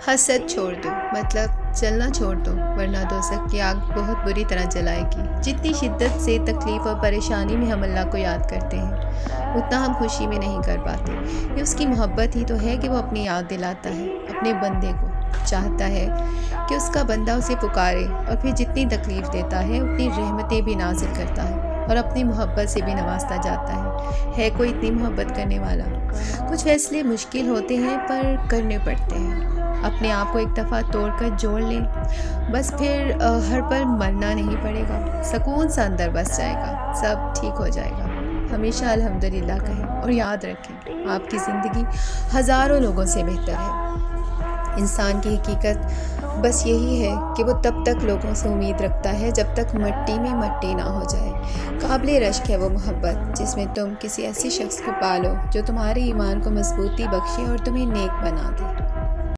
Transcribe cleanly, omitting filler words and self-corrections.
हसद छोड़ दो, मतलब जलना छोड़ दो, वरना दोज़ख की आग बहुत बुरी तरह जलाएगी। जितनी शिद्दत से तकलीफ़ और परेशानी में हम अल्लाह को याद करते हैं, उतना हम खुशी में नहीं कर पाते। ये उसकी मोहब्बत ही तो है कि वो अपनी याद दिलाता है अपने बंदे को। चाहता है कि उसका बंदा उसे पुकारे, और फिर जितनी तकलीफ़ देता है उतनी रहमतें भी नाज़िल करता है और अपनी मोहब्बत से भी नवाजता जाता है कोई इतनी मोहब्बत करने वाला। कुछ फैसले मुश्किल होते हैं पर करने पड़ते हैं। अपने आप को एक दफ़ा तोड़कर जोड़ लें, बस फिर हर पल मरना नहीं पड़ेगा, सुकून सा अंदर बस जाएगा, सब ठीक हो जाएगा। हमेशा अल्हम्दुलिल्लाह कहें और याद रखें, आपकी ज़िंदगी हज़ारों लोगों से बेहतर है। इंसान की हकीकत बस यही है कि वो तब तक लोगों से उम्मीद रखता है जब तक मिट्टी में मट्टी ना हो जाए। काबिल रश्क है वो मोहब्बत जिसमें तुम किसी ऐसी शख्स को पालो जो तुम्हारे ईमान को मजबूती बख्शे और तुम्हें नेक बना दे।